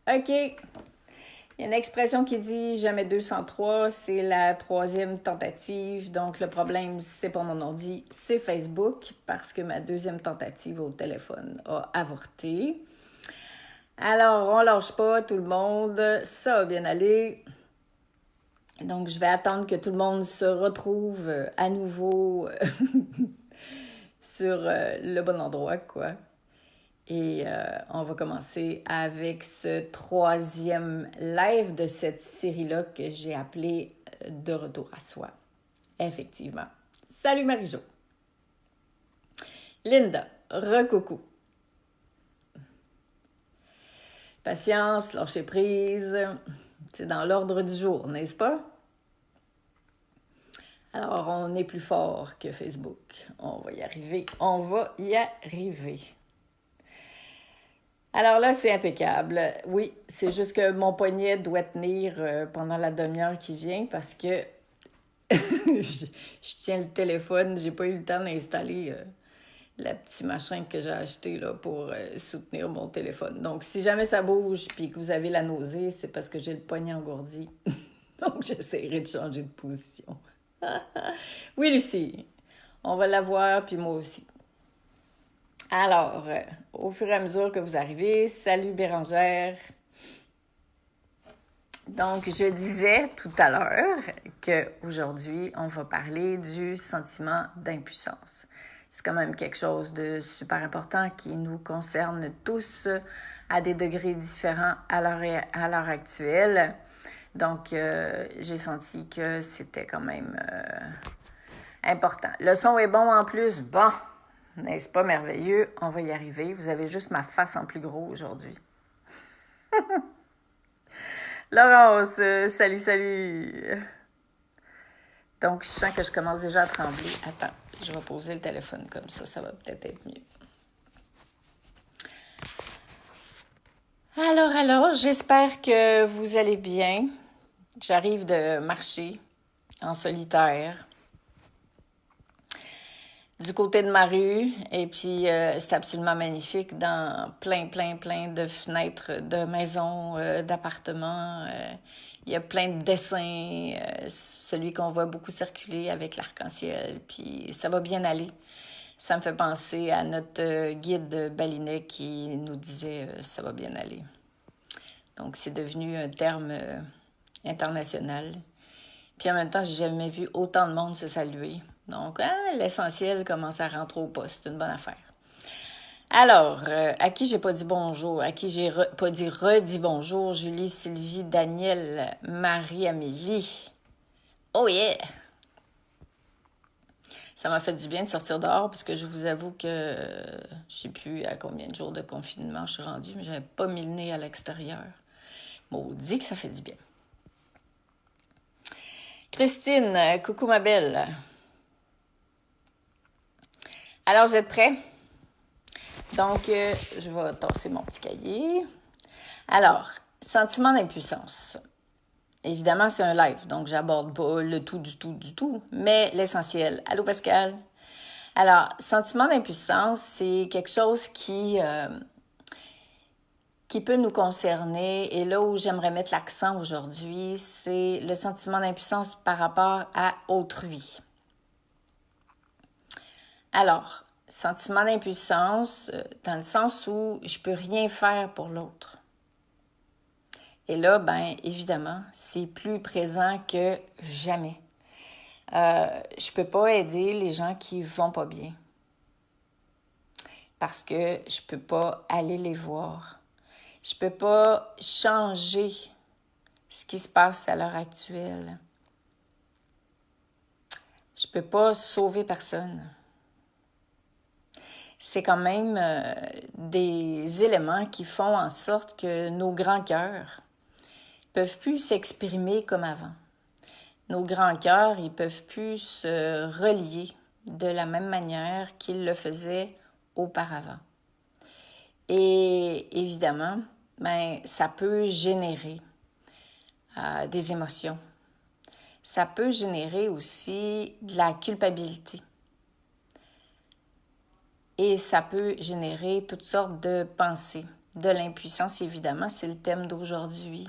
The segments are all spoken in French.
OK. Il y a une expression qui dit jamais 203, c'est la troisième tentative. Donc, le problème, c'est pas mon ordi, c'est Facebook, parce que ma deuxième tentative au téléphone a avorté. Alors, on lâche pas, tout le monde, ça va bien aller. Donc, je vais attendre que tout le monde se retrouve à nouveau sur le bon endroit, quoi. Et on va commencer avec ce troisième live de cette série-là que j'ai appelée De retour à soi. Effectivement. Salut Marie-Jo. Linda, recoucou. Patience, lâcher prise. C'est dans l'ordre du jour, n'est-ce pas? Alors, on est plus fort que Facebook. On va y arriver. On va y arriver. Alors là, c'est impeccable. Oui, c'est juste que mon poignet doit tenir pendant la demi-heure qui vient parce que je tiens le téléphone. J'ai pas eu le temps d'installer le petit machin que j'ai acheté là, pour soutenir mon téléphone. Donc, si jamais ça bouge puis que vous avez la nausée, c'est parce que j'ai le poignet engourdi. Donc, j'essaierai de changer de position. Oui, Lucie, on va la voir, puis moi aussi. Alors, au fur et à mesure que vous arrivez, salut Bérangère. Donc, je disais tout à l'heure qu'aujourd'hui, on va parler du sentiment d'impuissance. C'est quand même quelque chose de super important qui nous concerne tous à des degrés différents à l'heure actuelle. Donc, j'ai senti que c'était quand même important. Le son est bon en plus. Bon, n'est-ce pas merveilleux? On va y arriver. Vous avez juste ma face en plus gros aujourd'hui. Laurence, salut, salut. Donc, je sens que je commence déjà à trembler. Attends, je vais poser le téléphone comme ça va peut-être être mieux. Alors, j'espère que vous allez bien. J'arrive de marcher en solitaire du côté de ma rue. Et puis, c'est absolument magnifique dans plein de fenêtres de maisons, d'appartements. Il y a plein de dessins, celui qu'on voit beaucoup circuler avec l'arc-en-ciel. Puis, ça va bien aller. Ça me fait penser à notre guide Balinet qui nous disait ça va bien aller. Donc, c'est devenu un terme international. Puis en même temps, j'ai jamais vu autant de monde se saluer. Donc, l'essentiel commence à rentrer au poste. C'est une bonne affaire. Alors, à qui j'ai pas dit bonjour, à qui j'ai pas dit redit bonjour, Julie, Sylvie, Daniel, Marie-Amélie. Oh yeah! Ça m'a fait du bien de sortir dehors parce que je vous avoue que je sais plus à combien de jours de confinement je suis rendue, mais j'avais pas mis le nez à l'extérieur. Maudit que ça fait du bien. Christine, coucou ma belle. Alors, vous êtes prêts? Donc, je vais tasser mon petit cahier. Alors, sentiment d'impuissance. Évidemment, c'est un live, donc j'aborde pas le tout du tout, mais l'essentiel. Allô, Pascal? Alors, sentiment d'impuissance, c'est quelque chose qui peut nous concerner. Et là où j'aimerais mettre l'accent aujourd'hui, c'est le sentiment d'impuissance par rapport à autrui. Alors, sentiment d'impuissance dans le sens où je peux rien faire pour l'autre. Et là, ben évidemment, c'est plus présent que jamais. Je peux pas aider les gens qui vont pas bien parce que je peux pas aller les voir. Je peux pas changer ce qui se passe à l'heure actuelle. Je peux pas sauver personne. C'est quand même des éléments qui font en sorte que nos grands cœurs peuvent plus s'exprimer comme avant. Nos grands cœurs, ils peuvent plus se relier de la même manière qu'ils le faisaient auparavant. Et évidemment, ben, ça peut générer des émotions. Ça peut générer aussi de la culpabilité. Et ça peut générer toutes sortes de pensées de l'impuissance, évidemment, c'est le thème d'aujourd'hui.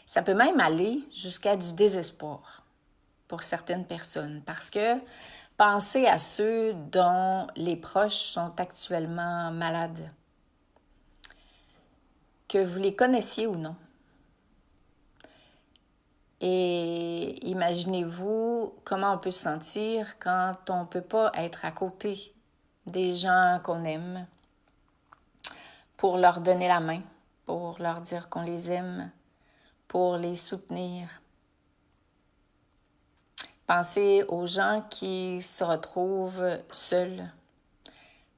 Ça peut même aller jusqu'à du désespoir pour certaines personnes, parce que pensez à ceux dont les proches sont actuellement malades, que vous les connaissiez ou non. Et imaginez-vous comment on peut se sentir quand on ne peut pas être à côté des gens qu'on aime pour leur donner la main, pour leur dire qu'on les aime, pour les soutenir. Pensez aux gens qui se retrouvent seuls.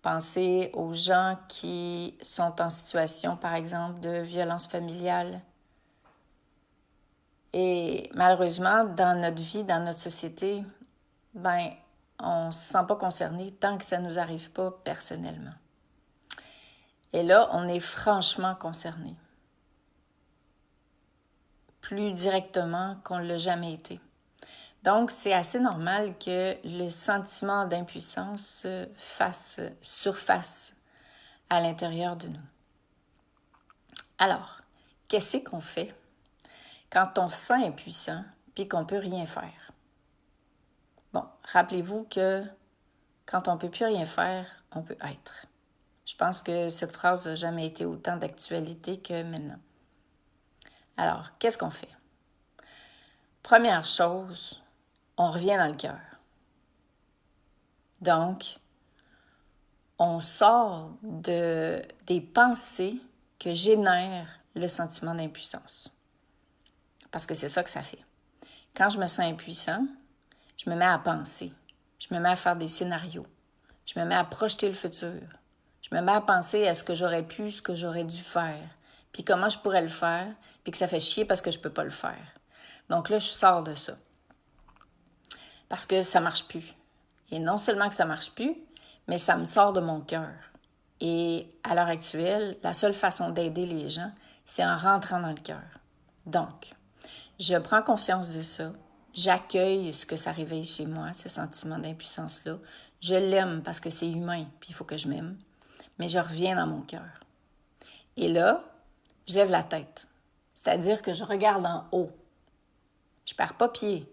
Pensez aux gens qui sont en situation, par exemple, de violence familiale. Et malheureusement, dans notre vie, dans notre société, on ne se sent pas concerné tant que ça ne nous arrive pas personnellement. Et là, on est franchement concerné. Plus directement qu'on ne l'a jamais été. Donc, c'est assez normal que le sentiment d'impuissance fasse surface à l'intérieur de nous. Alors, qu'est-ce qu'on fait quand on se sent impuissant puis qu'on ne peut rien faire? Bon, rappelez-vous que quand on ne peut plus rien faire, on peut être. Je pense que cette phrase n'a jamais été autant d'actualité que maintenant. Alors, qu'est-ce qu'on fait? Première chose, on revient dans le cœur. Donc, on sort des pensées que génère le sentiment d'impuissance. Parce que c'est ça que ça fait. Quand je me sens impuissant, je me mets à penser. Je me mets à faire des scénarios. Je me mets à projeter le futur. Je me mets à penser à ce que j'aurais pu, ce que j'aurais dû faire. Puis comment je pourrais le faire, puis que ça fait chier parce que je ne peux pas le faire. Donc là, je sors de ça. Parce que ça ne marche plus. Et non seulement que ça ne marche plus, mais ça me sort de mon cœur. Et à l'heure actuelle, la seule façon d'aider les gens, c'est en rentrant dans le cœur. Donc, je prends conscience de ça. J'accueille ce que ça réveille chez moi, ce sentiment d'impuissance-là. Je l'aime parce que c'est humain, puis il faut que je m'aime. Mais je reviens dans mon cœur. Et là, je lève la tête. C'est-à-dire que je regarde en haut. Je ne perds pas pied.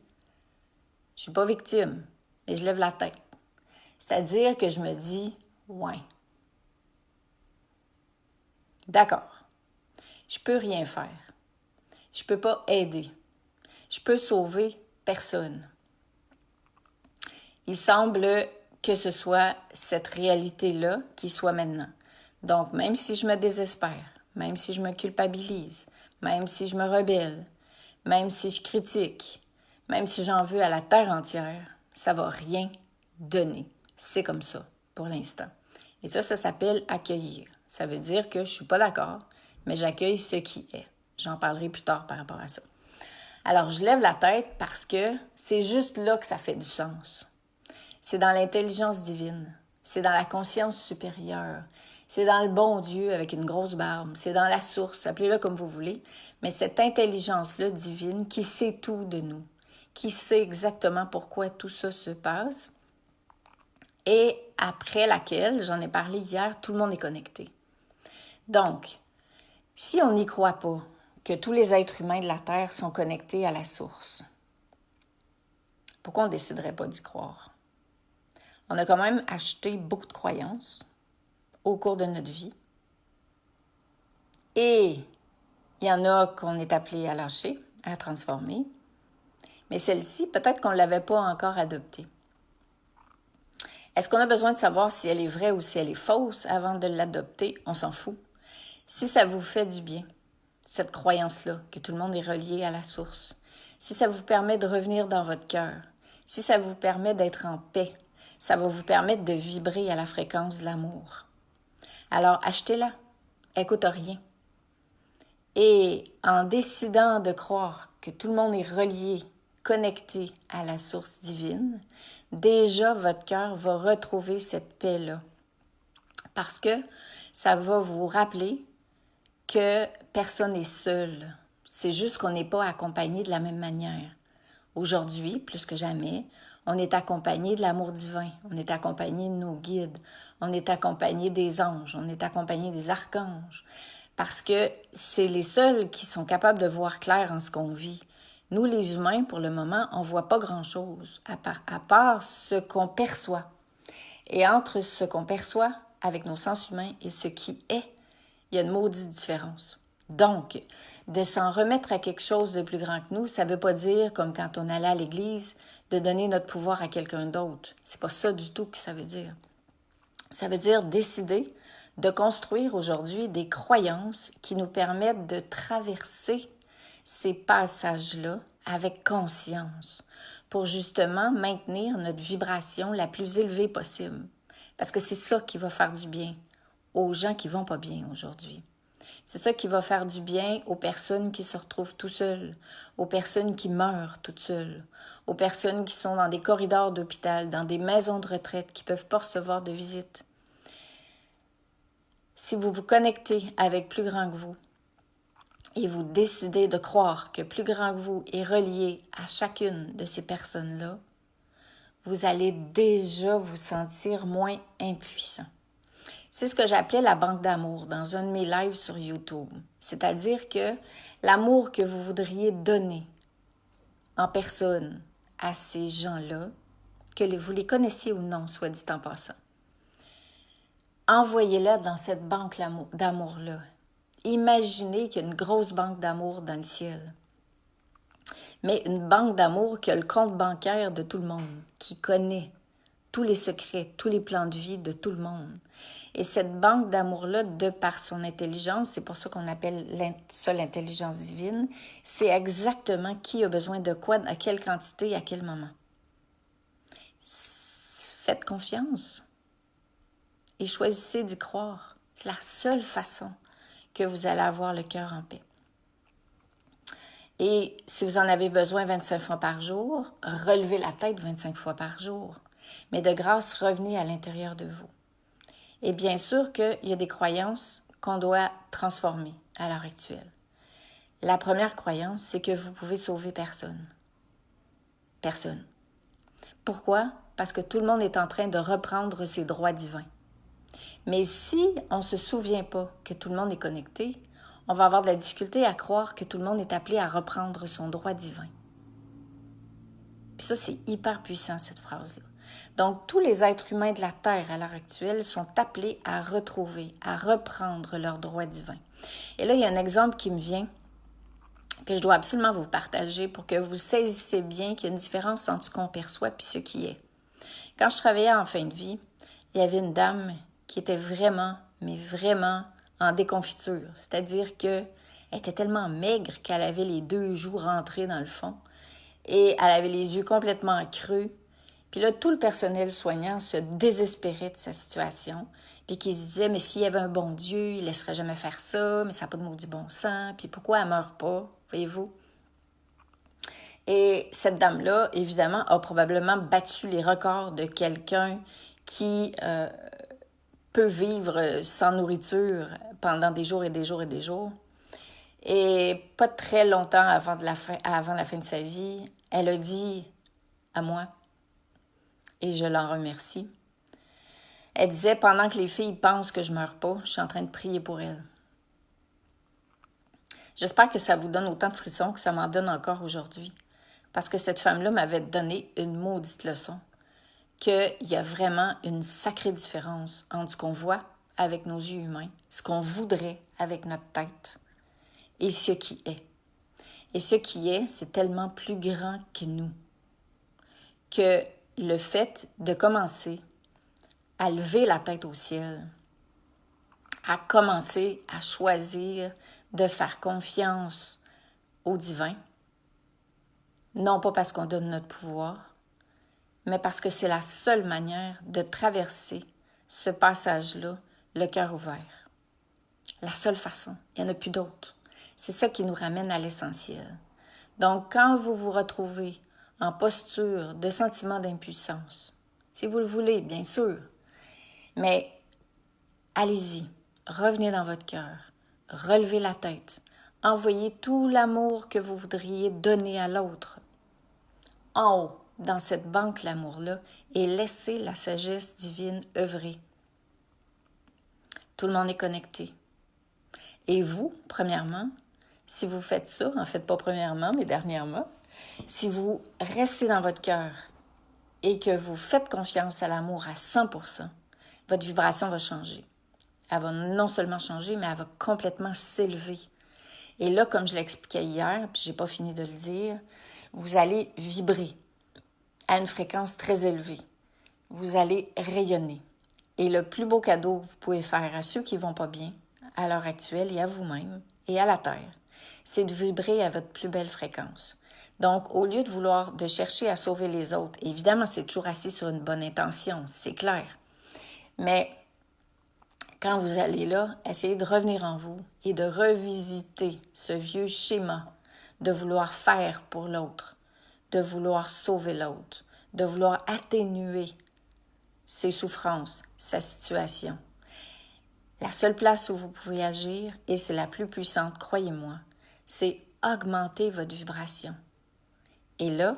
Je ne suis pas victime, mais je lève la tête. C'est-à-dire que je me dis, ouais, d'accord, je peux rien faire. Je peux pas aider. Je peux sauver personne. Il semble que ce soit cette réalité-là qui soit maintenant. Donc, même si je me désespère, même si je me culpabilise, même si je me rebelle, même si je critique, même si j'en veux à la terre entière, ça va rien donner. C'est comme ça, pour l'instant. Et ça s'appelle accueillir. Ça veut dire que je suis pas d'accord, mais j'accueille ce qui est. J'en parlerai plus tard par rapport à ça. Alors, je lève la tête parce que c'est juste là que ça fait du sens. C'est dans l'intelligence divine. C'est dans la conscience supérieure. C'est dans le bon Dieu avec une grosse barbe. C'est dans la source, appelez-le comme vous voulez. Mais cette intelligence-là divine qui sait tout de nous, qui sait exactement pourquoi tout ça se passe et après laquelle, j'en ai parlé hier, tout le monde est connecté. Donc, si on n'y croit pas, que tous les êtres humains de la Terre sont connectés à la source, pourquoi on ne déciderait pas d'y croire? On a quand même acheté beaucoup de croyances au cours de notre vie. Et il y en a qu'on est appelé à lâcher, à transformer. Mais celle-ci, peut-être qu'on ne l'avait pas encore adoptée. Est-ce qu'on a besoin de savoir si elle est vraie ou si elle est fausse avant de l'adopter? On s'en fout. Si ça vous fait du bien, cette croyance-là, que tout le monde est relié à la source, si ça vous permet de revenir dans votre cœur, si ça vous permet d'être en paix, ça va vous permettre de vibrer à la fréquence de l'amour. Alors, achetez-la. Elle coûte rien. Et en décidant de croire que tout le monde est relié, connecté à la source divine, déjà votre cœur va retrouver cette paix-là. Parce que ça va vous rappeler que personne n'est seul. C'est juste qu'on n'est pas accompagné de la même manière. Aujourd'hui, plus que jamais, on est accompagné de l'amour divin, on est accompagné de nos guides, on est accompagné des anges, on est accompagné des archanges, parce que c'est les seuls qui sont capables de voir clair en ce qu'on vit. Nous, les humains, pour le moment, on voit pas grand-chose, à part ce qu'on perçoit. Et entre ce qu'on perçoit avec nos sens humains et ce qui est, il y a une maudite différence. Donc, de s'en remettre à quelque chose de plus grand que nous, ça ne veut pas dire, comme quand on allait à l'église, de donner notre pouvoir à quelqu'un d'autre. C'est pas ça du tout que ça veut dire. Ça veut dire décider de construire aujourd'hui des croyances qui nous permettent de traverser ces passages-là avec conscience pour justement maintenir notre vibration la plus élevée possible. Parce que c'est ça qui va faire du bien aux gens qui vont pas bien aujourd'hui. C'est ça qui va faire du bien aux personnes qui se retrouvent tout seules, aux personnes qui meurent toutes seules, aux personnes qui sont dans des corridors d'hôpital, dans des maisons de retraite, qui ne peuvent pas recevoir de visite. Si vous vous connectez avec plus grand que vous et vous décidez de croire que plus grand que vous est relié à chacune de ces personnes-là, vous allez déjà vous sentir moins impuissant. C'est ce que j'appelais la banque d'amour dans un de mes lives sur YouTube. C'est-à-dire que l'amour que vous voudriez donner en personne à ces gens-là, que vous les connaissiez ou non, soit dit en passant, envoyez-la dans cette banque d'amour-là. Imaginez qu'il y a une grosse banque d'amour dans le ciel. Mais une banque d'amour qui a le compte bancaire de tout le monde, qui connaît tous les secrets, tous les plans de vie de tout le monde. Et cette banque d'amour-là, de par son intelligence, c'est pour ça qu'on appelle ça l'intelligence divine, c'est exactement qui a besoin de quoi, à quelle quantité, à quel moment. Faites confiance et choisissez d'y croire. C'est la seule façon que vous allez avoir le cœur en paix. Et si vous en avez besoin 25 fois par jour, relevez la tête 25 fois par jour. Mais de grâce, revenez à l'intérieur de vous. Et bien sûr qu'il y a des croyances qu'on doit transformer à l'heure actuelle. La première croyance, c'est que vous pouvez sauver personne. Personne. Pourquoi? Parce que tout le monde est en train de reprendre ses droits divins. Mais si on ne se souvient pas que tout le monde est connecté, on va avoir de la difficulté à croire que tout le monde est appelé à reprendre son droit divin. Puis ça, c'est hyper puissant, cette phrase-là. Donc, tous les êtres humains de la Terre à l'heure actuelle sont appelés à retrouver, à reprendre leur droit divin. Et là, il y a un exemple qui me vient que je dois absolument vous partager pour que vous saisissiez bien qu'il y a une différence entre ce qu'on perçoit et ce qui est. Quand je travaillais en fin de vie, il y avait une dame qui était vraiment, mais vraiment en déconfiture. C'est-à-dire qu'elle était tellement maigre qu'elle avait les 2 joues rentrées dans le fond et elle avait les yeux complètement creux. Puis là, tout le personnel soignant se désespérait de sa situation, puis qui se disait, mais s'il y avait un bon Dieu, il ne laisserait jamais faire ça, mais ça n'a pas de maudit bon sens, puis pourquoi elle ne meurt pas, voyez-vous? Et cette dame-là, évidemment, a probablement battu les records de quelqu'un qui peut vivre sans nourriture pendant des jours et des jours et des jours. Et pas très longtemps avant la fin de sa vie, elle a dit à moi, et je l'en remercie. Elle disait, pendant que les filles pensent que je meurs pas, je suis en train de prier pour elles. J'espère que ça vous donne autant de frissons que ça m'en donne encore aujourd'hui. Parce que cette femme-là m'avait donné une maudite leçon. Qu'il y a vraiment une sacrée différence entre ce qu'on voit avec nos yeux humains, ce qu'on voudrait avec notre tête, et ce qui est. Et ce qui est, c'est tellement plus grand que nous. Que le fait de commencer à lever la tête au ciel, à commencer à choisir de faire confiance au divin, non pas parce qu'on donne notre pouvoir, mais parce que c'est la seule manière de traverser ce passage-là, le cœur ouvert. La seule façon, il n'y en a plus d'autre. C'est ça qui nous ramène à l'essentiel. Donc, quand vous vous retrouvez en posture de sentiment d'impuissance, si vous le voulez, bien sûr, mais allez-y, revenez dans votre cœur, relevez la tête, envoyez tout l'amour que vous voudriez donner à l'autre en haut, dans cette banque l'amour-là, et laissez la sagesse divine œuvrer. Tout le monde est connecté. Et vous, premièrement, si vous faites ça, en fait pas premièrement, mais dernièrement, si vous restez dans votre cœur et que vous faites confiance à l'amour à 100%, votre vibration va changer. Elle va non seulement changer, mais elle va complètement s'élever. Et là, comme je l'expliquais hier, puis j'ai pas fini de le dire, vous allez vibrer à une fréquence très élevée. Vous allez rayonner. Et le plus beau cadeau que vous pouvez faire à ceux qui vont pas bien, à l'heure actuelle et à vous-même et à la Terre, c'est de vibrer à votre plus belle fréquence. Donc, au lieu de vouloir, de chercher à sauver les autres, évidemment, c'est toujours assis sur une bonne intention, c'est clair. Mais quand vous allez là, essayez de revenir en vous et de revisiter ce vieux schéma de vouloir faire pour l'autre, de vouloir sauver l'autre, de vouloir atténuer ses souffrances, sa situation. La seule place où vous pouvez agir, et c'est la plus puissante, croyez-moi, c'est augmenter votre vibration. Et là,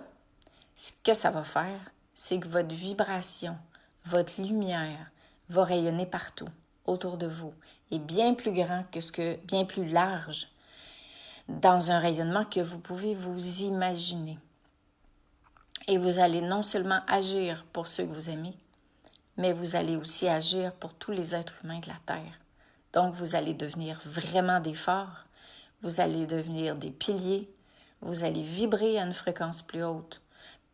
ce que ça va faire, c'est que votre vibration, votre lumière va rayonner partout autour de vous et bien plus grand bien plus large dans un rayonnement que vous pouvez vous imaginer. Et vous allez non seulement agir pour ceux que vous aimez, mais vous allez aussi agir pour tous les êtres humains de la Terre. Donc, vous allez devenir vraiment des phares, vous allez devenir des piliers, vous allez vibrer à une fréquence plus haute.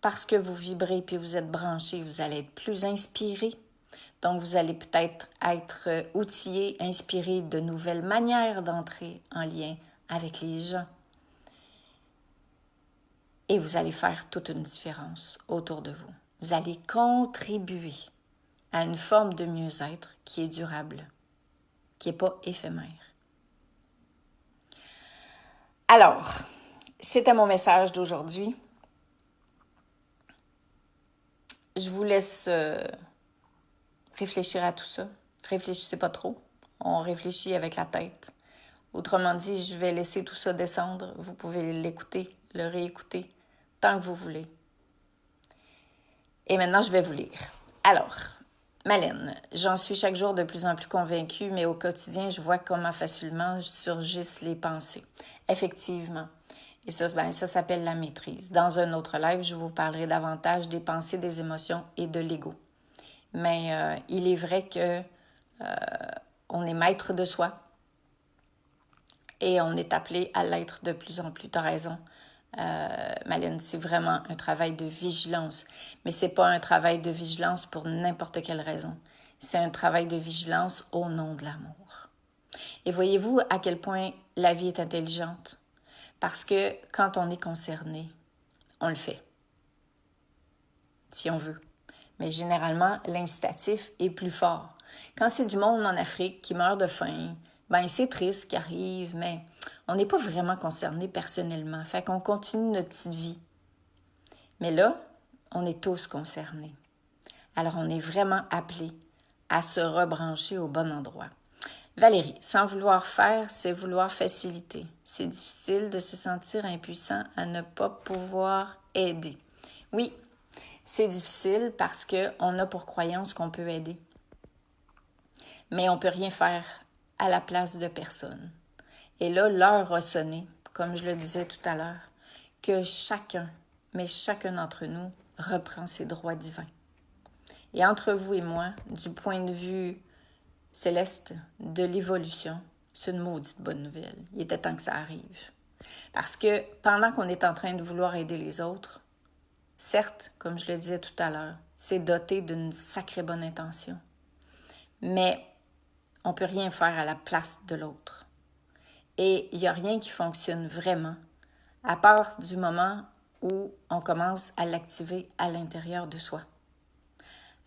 Parce que vous vibrez puis vous êtes branché, vous allez être plus inspiré. Donc, vous allez peut-être être outillé, inspiré de nouvelles manières d'entrer en lien avec les gens. Et vous allez faire toute une différence autour de vous. Vous allez contribuer à une forme de mieux-être qui est durable, qui n'est pas éphémère. Alors, c'était mon message d'aujourd'hui. Je vous laisse réfléchir à tout ça. Réfléchissez pas trop. On réfléchit avec la tête. Autrement dit, je vais laisser tout ça descendre. Vous pouvez l'écouter, le réécouter, tant que vous voulez. Et maintenant, je vais vous lire. Alors, Malène, j'en suis chaque jour de plus en plus convaincue, mais au quotidien, je vois comment facilement surgissent les pensées. Effectivement. Et ça s'appelle la maîtrise. Dans un autre live, je vous parlerai davantage des pensées, des émotions et de l'ego. Mais il est vrai que on est maître de soi et on est appelé à l'être de plus en plus. Tu as raison, Malène, c'est vraiment un travail de vigilance. Mais c'est pas un travail de vigilance pour n'importe quelle raison. C'est un travail de vigilance au nom de l'amour. Et voyez-vous à quel point la vie est intelligente? Parce que quand on est concerné, on le fait, si on veut. Mais généralement, l'incitatif est plus fort. Quand c'est du monde en Afrique qui meurt de faim, c'est triste ce qui arrive, mais on n'est pas vraiment concerné personnellement. Fait qu'on continue notre petite vie. Mais là, on est tous concernés. Alors, on est vraiment appelés à se rebrancher au bon endroit. Valérie, sans vouloir faire, c'est vouloir faciliter. C'est difficile de se sentir impuissant à ne pas pouvoir aider. Oui, c'est difficile parce qu'on a pour croyance qu'on peut aider. Mais on ne peut rien faire à la place de personne. Et là, l'heure a sonné, comme je le disais tout à l'heure, que chacun d'entre nous reprend ses droits divins. Et entre vous et moi, du point de vue céleste de l'évolution, c'est une maudite bonne nouvelle. Il était temps que ça arrive. Parce que pendant qu'on est en train de vouloir aider les autres, certes, comme je le disais tout à l'heure, c'est doté d'une sacrée bonne intention. Mais on ne peut rien faire à la place de l'autre. Et il n'y a rien qui fonctionne vraiment, à part du moment où on commence à l'activer à l'intérieur de soi.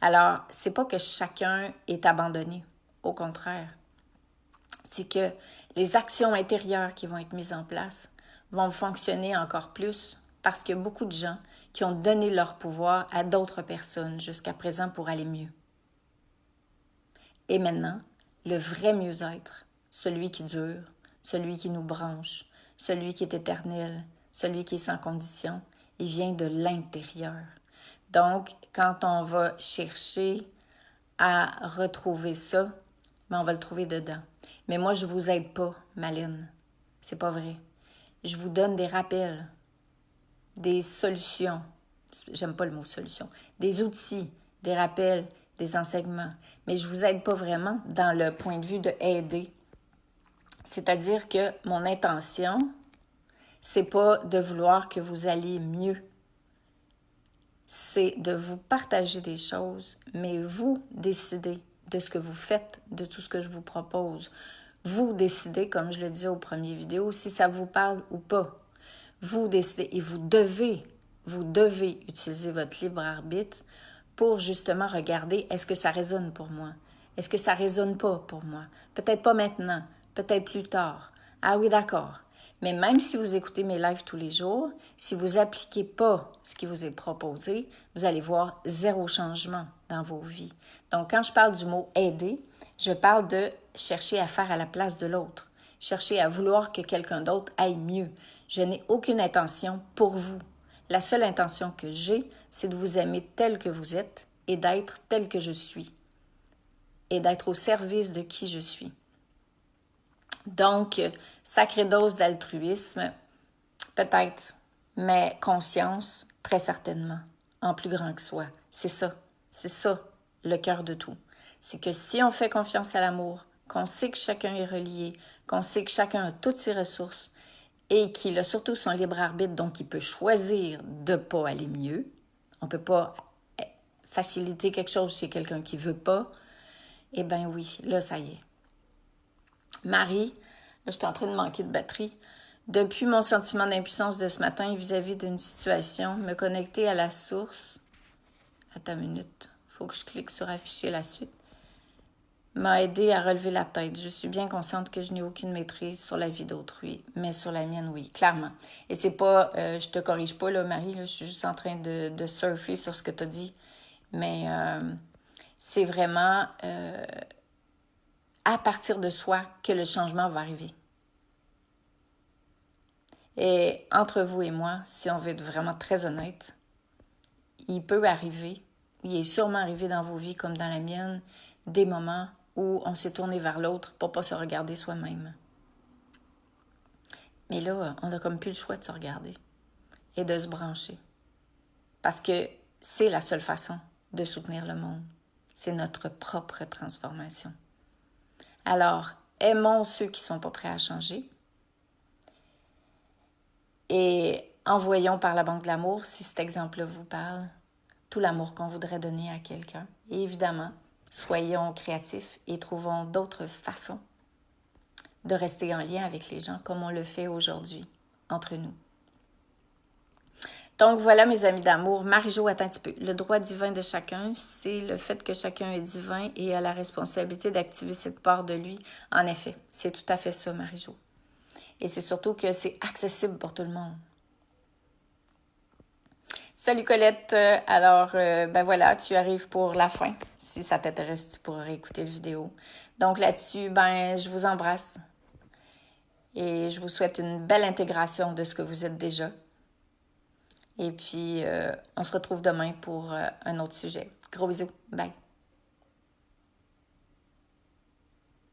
Alors, c'est pas que chacun est abandonné. Au contraire, c'est que les actions intérieures qui vont être mises en place vont fonctionner encore plus parce qu'il y a beaucoup de gens qui ont donné leur pouvoir à d'autres personnes jusqu'à présent pour aller mieux. Et maintenant, le vrai mieux-être, celui qui dure, celui qui nous branche, celui qui est éternel, celui qui est sans condition, il vient de l'intérieur. Donc, quand on va chercher à retrouver ça, on va le trouver dedans. Mais moi, je vous aide pas, Maline. C'est pas vrai. Je vous donne des rappels, des solutions. J'aime pas le mot solution. Des outils, des rappels, des enseignements. Mais je vous aide pas vraiment dans le point de vue de aider. C'est-à-dire que mon intention, c'est pas de vouloir que vous alliez mieux. C'est de vous partager des choses, mais vous décidez de ce que vous faites, de tout ce que je vous propose. Vous décidez, comme je le disais au premier vidéo, si ça vous parle ou pas. Vous décidez et vous devez utiliser votre libre arbitre pour justement regarder est-ce que ça résonne pour moi? Est-ce que ça résonne pas pour moi? Peut-être pas maintenant, peut-être plus tard. Ah oui, d'accord. Mais même si vous écoutez mes lives tous les jours, si vous n'appliquez pas ce qui vous est proposé, vous allez voir zéro changement dans vos vies. Donc, quand je parle du mot aider, je parle de chercher à faire à la place de l'autre, chercher à vouloir que quelqu'un d'autre aille mieux. Je n'ai aucune intention pour vous. La seule intention que j'ai, c'est de vous aimer tel que vous êtes et d'être tel que je suis et d'être au service de qui je suis. Donc, sacrée dose d'altruisme, peut-être, mais conscience, très certainement, en plus grand que soi. C'est ça, le cœur de tout. C'est que si on fait confiance à l'amour, qu'on sait que chacun est relié, qu'on sait que chacun a toutes ses ressources et qu'il a surtout son libre arbitre, donc il peut choisir de ne pas aller mieux. On ne peut pas faciliter quelque chose chez quelqu'un qui ne veut pas. Eh bien oui, là, ça y est. Marie, là, je suis en train de manquer de batterie. Depuis mon sentiment d'impuissance de ce matin vis-à-vis d'une situation, me connecter à la source. Attends une minute, il faut que je clique sur afficher la suite. M'a aidé à relever la tête. Je suis bien consciente que je n'ai aucune maîtrise sur la vie d'autrui, mais sur la mienne, oui, clairement. Et c'est pas, je te corrige pas, là, Marie, là, je suis juste en train de surfer sur ce que tu as dit, mais c'est vraiment à partir de soi que le changement va arriver. Et entre vous et moi, si on veut être vraiment très honnête, il peut arriver, il est sûrement arrivé dans vos vies comme dans la mienne, des moments où on s'est tourné vers l'autre pour pas se regarder soi-même. Mais là, on n'a comme plus le choix de se regarder et de se brancher. Parce que c'est la seule façon de soutenir le monde. C'est notre propre transformation. Alors, aimons ceux qui ne sont pas prêts à changer et envoyons par la Banque de l'amour, si cet exemple vous parle, tout l'amour qu'on voudrait donner à quelqu'un. Et évidemment, soyons créatifs et trouvons d'autres façons de rester en lien avec les gens comme on le fait aujourd'hui entre nous. Donc voilà mes amis d'amour, Marie-Jo, attends un petit peu. Le droit divin de chacun, c'est le fait que chacun est divin et a la responsabilité d'activer cette part de lui. En effet, c'est tout à fait ça, Marie-Jo. Et c'est surtout que c'est accessible pour tout le monde. Salut Colette, alors ben voilà, tu arrives pour la fin. Si ça t'intéresse, tu pourras réécouter la vidéo. Donc là-dessus, ben je vous embrasse et je vous souhaite une belle intégration de ce que vous êtes déjà. Et puis, on se retrouve demain pour un autre sujet. Gros bisous, bye!